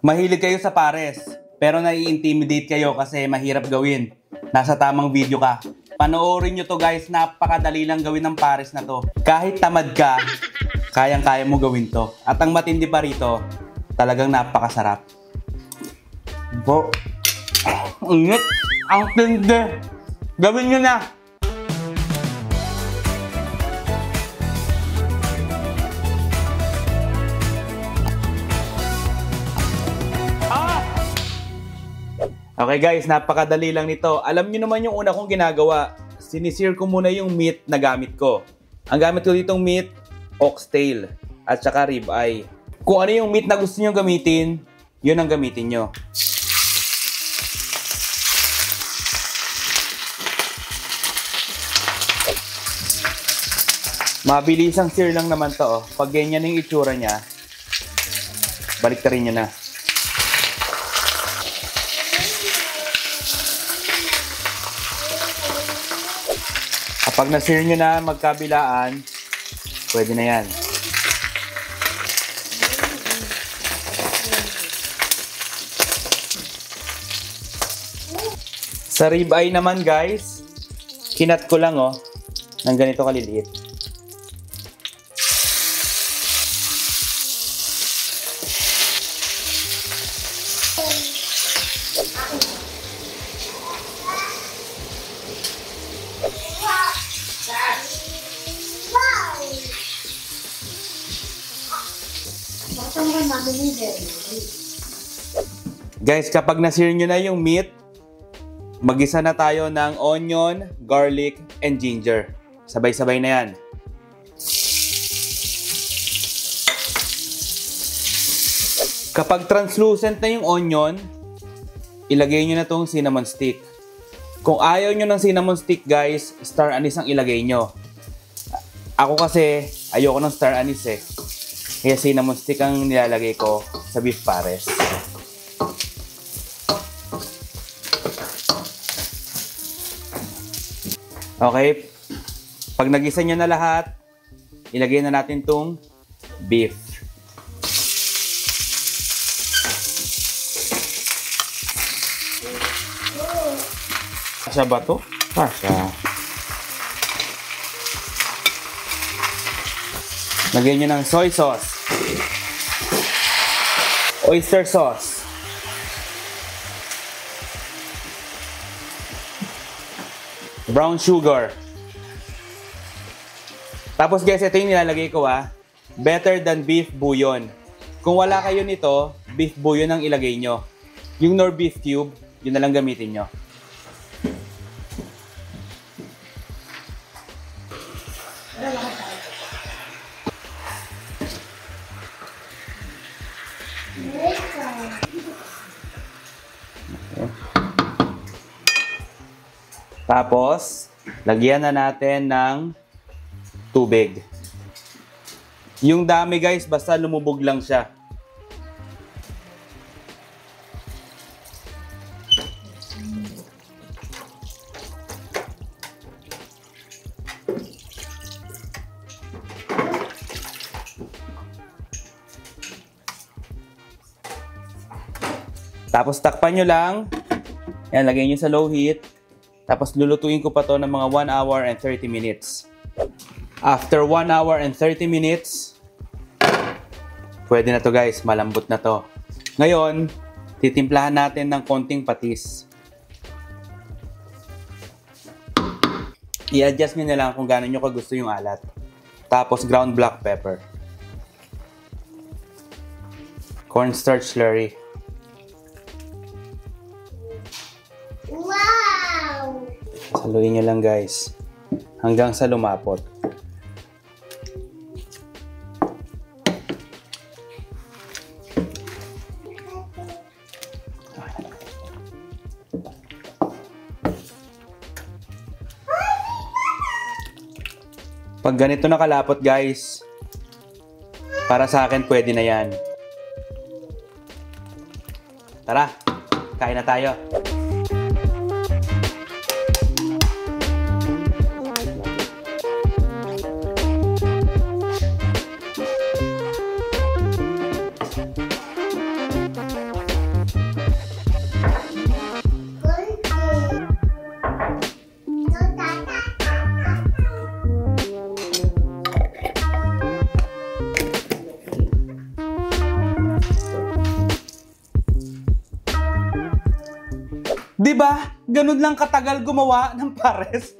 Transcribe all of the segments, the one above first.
Mahilig kayo sa pares, pero nai-intimidate kayo kasi mahirap gawin. Nasa tamang video ka. Panoorin nyo to guys, napakadali lang gawin ng pares na to. Kahit tamad ka, kayang-kaya mo gawin to. At ang matindi pa rito, talagang napakasarap. Bo, init, ang tindi. Gawin nyo na. Okay guys, napakadali lang nito. Alam niyo naman yung una kong ginagawa. Sinisir ko muna yung meat na gamit ko. Ang gamit ko ditong meat, oxtail at saka ribeye. Kung ano yung meat na gusto niyo gamitin, yun ang gamitin nyo. Mabilisang sear lang naman to. Pag ganyan yung itsura niya, baliktarin nyo na. Kapag na-sear nyo na magkabilaan, pwede na yan. Sa ribeye naman guys, kinat ko lang ng ganito kaliliit. Guys, kapag na-sear nyo na yung meat, mag-isa na tayo ng onion, garlic, and ginger. Sabay-sabay na yan. Kapag translucent na yung onion, ilagay nyo na tong cinnamon stick. Kung ayaw nyo ng cinnamon stick guys, star anise ang ilagay nyo. Ako kasi, ayoko ng star anise eh. Kaya cinnamon stick ang nilalagay ko sa beef pares. Okay, pag nagisa nyo na lahat, ilagay na natin tong beef. Kasya ba to? Kasya. Lagyan nyo ng soy sauce, oyster sauce, brown sugar. Tapos guys, ito yung nilalagay ko better than beef bouillon. Kung wala kayo nito, beef bouillon ang ilagay nyo. Yung nor beef cube, yun na lang gamitin nyo. Tapos, lagyan na natin ng tubig. Yung dami guys, basta lumubog lang siya. Tapos takpan nyo lang. Yan, lagay nyo sa low heat. Tapos lulutuin ko pa to ng mga 1 hour and 30 minutes. After 1 hour and 30 minutes, pwede na to guys, malambot na to. Ngayon, titimplahan natin ng konting patis. I-adjust nyo na lang kung gaano nyo kagusto yung alat. Tapos ground black pepper. Cornstarch slurry. Saluin nyo lang guys hanggang sa lumapot. Pag ganito nakalapot guys, para sa akin pwede na yan. Tara, kain na tayo. Di ba? Ganun lang katagal gumawa ng pares.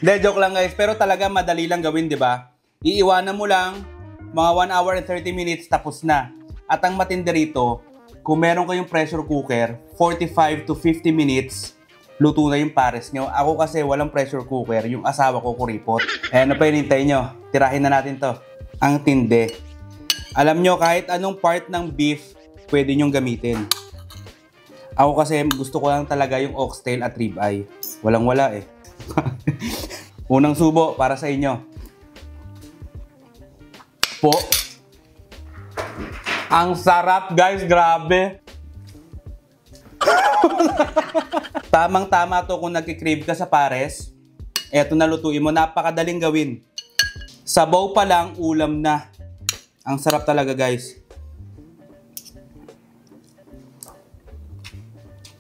De, joke lang guys. Pero talaga madali lang gawin, di ba? Iiwanan mo lang mga 1 hour and 30 minutes tapos na. At ang matindi rito, kung meron kayong pressure cooker, 45 to 50 minutes, luto na yung pares nyo. Ako kasi walang pressure cooker, yung asawa ko kuripot. Eh ano pa hinintay nyo? Tirahin na natin to. Ang tindi. Alam nyo, kahit anong part ng beef, pwede nyong gamitin. Ako kasi gusto ko lang talaga yung oxtail at ribeye. Walang-wala eh. Unang subo para sa inyo. Po. Ang sarap guys, grabe. Tamang-tama to kung nagkikrave ka sa pares. Eto na lutuin mo, napakadaling gawin. Sabaw pa lang, ulam na. Ang sarap talaga guys.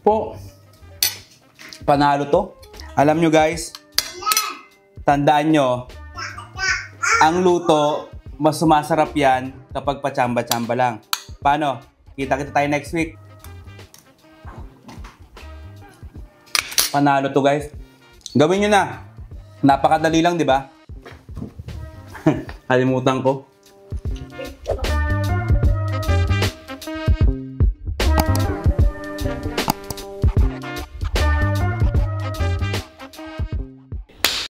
Po. Panalo to. Alam nyo guys, tandaan nyo, ang luto, mas sumasarap yan kapag pachamba-chamba lang. Paano? Kita-kita tayo next week. Panalo to guys. Gawin nyo na. Napakadali lang, di ba? Kalimutan ko.